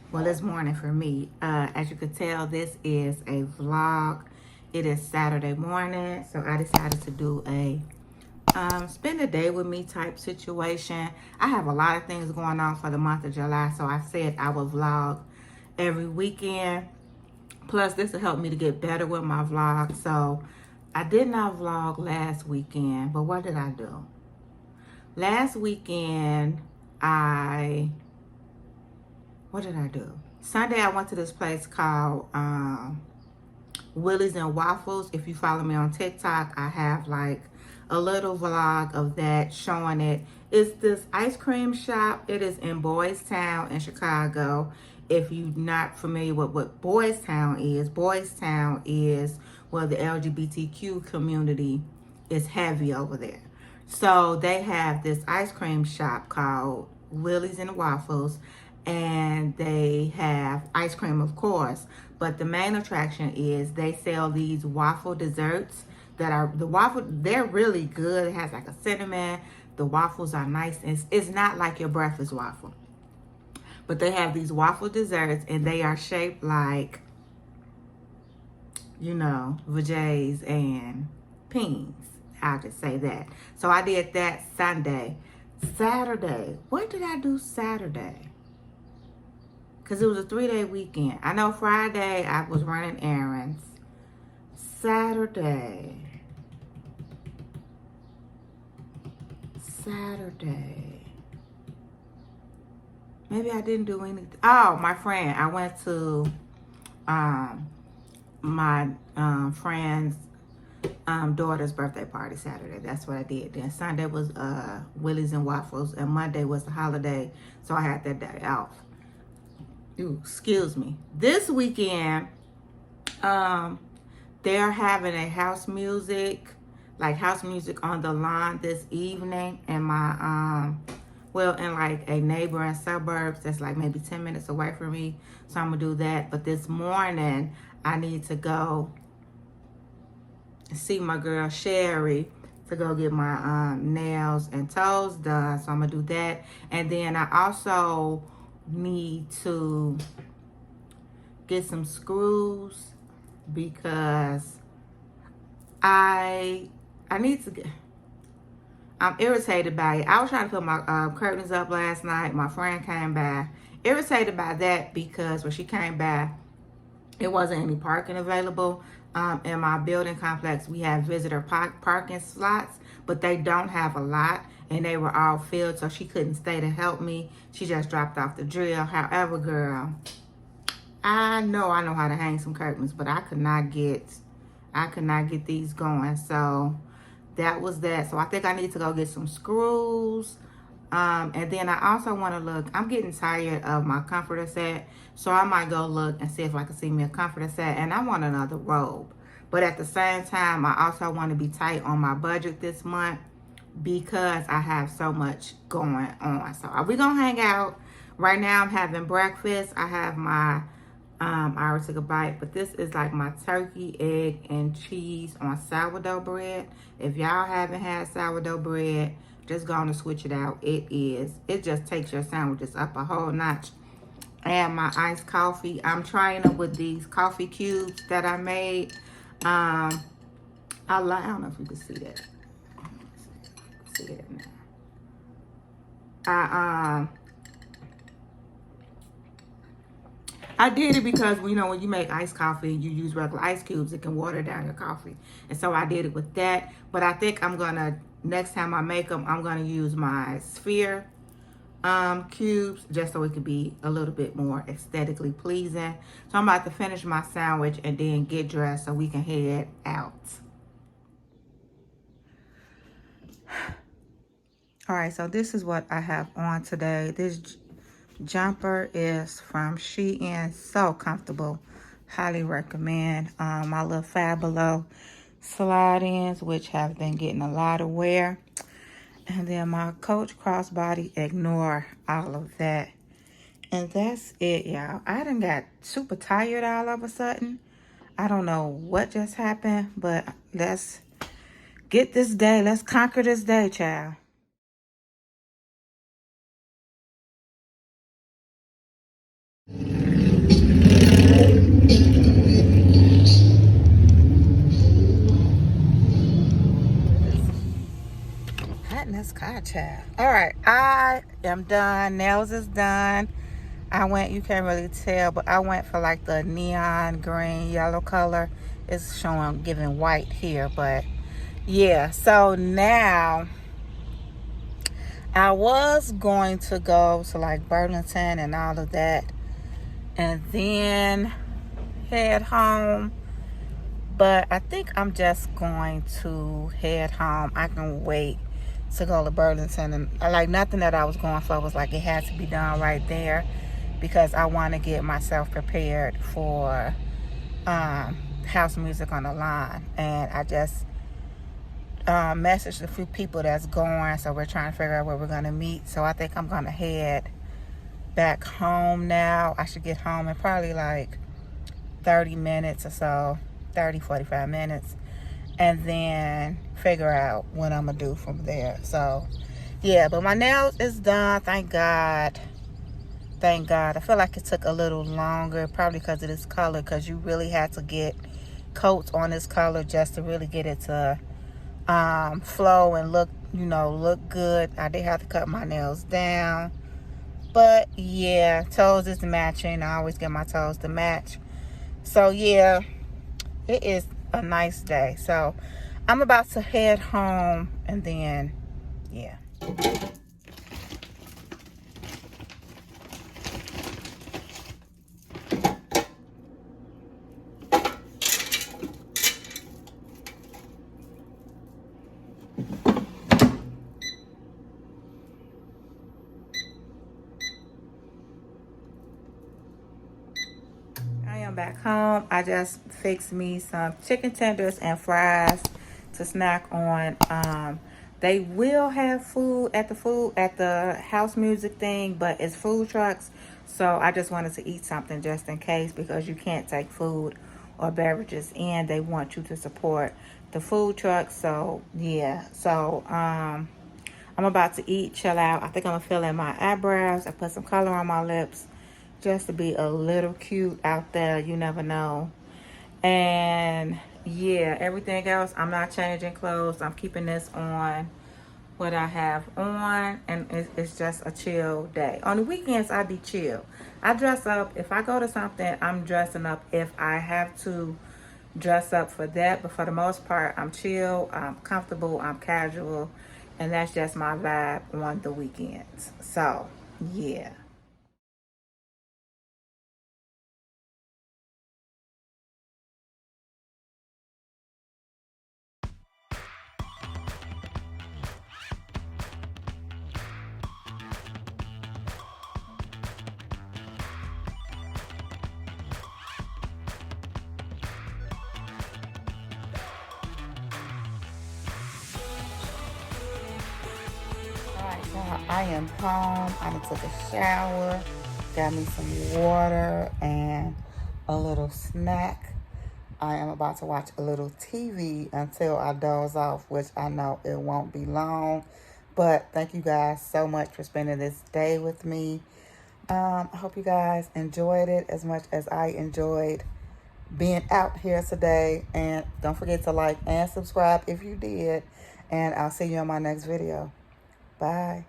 Well, it's morning for me. As you could tell, this is a vlog. It is Saturday morning, so I decided to do a spend a day with me type situation. I have a lot of things going on for the month of July, so I said I would vlog every weekend. Plus, this will help me to get better with my vlog. So, I did not vlog last weekend, but what did I do? Last weekend, what did I do? Sunday, I went to this place called Willie's and Waffles. If you follow me on TikTok, I have like a little vlog of that showing it. It's this ice cream shop. It is in Boys Town in Chicago. If you're not familiar with what Boys Town is where the LGBTQ community is heavy over there. So they have this ice cream shop called Willie's and Waffles, and they have ice cream, of course, but the main attraction is they sell these waffle desserts that are they're really good. It has like a cinnamon. The waffles are nice. It's not like your breakfast waffle, but they have these waffle desserts and they are shaped like, vajayjays and peas. I'll just say that. So I did that Sunday. Saturday, what did I do Saturday? Because it was a 3-day weekend. I know Friday I was running errands. Saturday. Maybe I didn't do anything. Oh, my friend. I went to my friend's daughter's birthday party Saturday. That's what I did. Then Sunday was Willie's and Waffles, and Monday was the holiday, so I had that day off. Ooh, excuse me. This weekend, they're having a house music on the lawn this evening in my in like a neighboring suburbs that's like maybe 10 minutes away from me. So I'm gonna do that. But this morning I need to go see my girl Sherry to go get my nails and toes done. So I'm gonna do that. And then I also need to get some screws because I need to get, I'm irritated by it. I was trying to put my curtains up last night. My friend came by. Irritated by that because when she came by, it wasn't any parking available. In my building complex, we have visitor parking slots, but they don't have a lot, and they were all filled, so she couldn't stay to help me. She just dropped off the drill. However, girl, I know how to hang some curtains, but I could not get these going. So that was that. So I think I need to go get some screws. And then I also want to look, I'm getting tired of my comforter set, so I might go look and see if I can see me a comforter set. And I want another robe, but at the same time I also want to be tight on my budget this month because I have so much going on. So are we gonna hang out? Right now I'm having breakfast. I have my I already took a bite, but this is like my turkey, egg, and cheese on sourdough bread. If y'all haven't had sourdough bread, just go on and switch it out. It just takes your sandwiches up a whole notch. And my iced coffee. I'm trying it with these coffee cubes that I made. I don't know if you can see that. See it now. I did it because, when you make iced coffee and you use regular ice cubes, it can water down your coffee. And so I did it with that. But I think next time I make them, I'm going to use my sphere cubes just so it can be a little bit more aesthetically pleasing. So I'm about to finish my sandwich and then get dressed so we can head out. All right, so this is what I have on today. This jumper is from Shein. So comfortable. Highly recommend. My little Five Below slide-ins, which have been getting a lot of wear. And then my Coach crossbody. Ignore all of that. And that's it, y'all. I done got super tired all of a sudden. I don't know what just happened, but let's get this day. Let's conquer this day, child. child. All right, I am done. Nails is done. I went, you can't really tell, but I went for like the neon green yellow color. It's showing, giving white here, but yeah. So now I was going to go to like Burlington and all of that and then head home, but I think I'm just going to head home. I can wait to go to Burlington, and like nothing that I was going for was like it had to be done right there, because I want to get myself prepared for house music on the line. And I just messaged a few people that's going, so we're trying to figure out where we're going to meet. So I think I'm going to head back home now. I should get home in probably like 30 minutes or so, 45 minutes, and then figure out what I'm gonna do from there. So yeah, but my nails is done, thank God. Thank God. I feel like it took a little longer, probably because of this color, because you really had to get coats on this color just to really get it to flow and look, look good. I did have to cut my nails down, but yeah, toes is matching. I always get my toes to match. So yeah, it is a nice day. So I'm about to head home, and then yeah. I am back home. I just fixed me some chicken tenders and fries to snack on. They will have food at the house music thing, but it's food trucks. So I just wanted to eat something just in case, because you can't take food or beverages in. They want you to support the food trucks. So yeah. So I'm about to eat, chill out. I think I'm gonna fill in my eyebrows. I put some color on my lips just to be a little cute out there. You never know. And yeah, everything else, I'm not changing clothes. I'm keeping this on, what I have on, and it's just a chill day. On the weekends, I be chill. I dress up. If I go to something, I'm dressing up if I have to dress up for that. But for the most part, I'm chill, I'm comfortable, I'm casual, and that's just my vibe on the weekends. So yeah. Alright, so I am home. I done took a shower, got me some water and a little snack. I am about to watch a little TV until I doze off, which I know it won't be long. But thank you guys so much for spending this day with me. I hope you guys enjoyed it as much as I enjoyed being out here today. And don't forget to like and subscribe if you did. And I'll see you on my next video. Bye.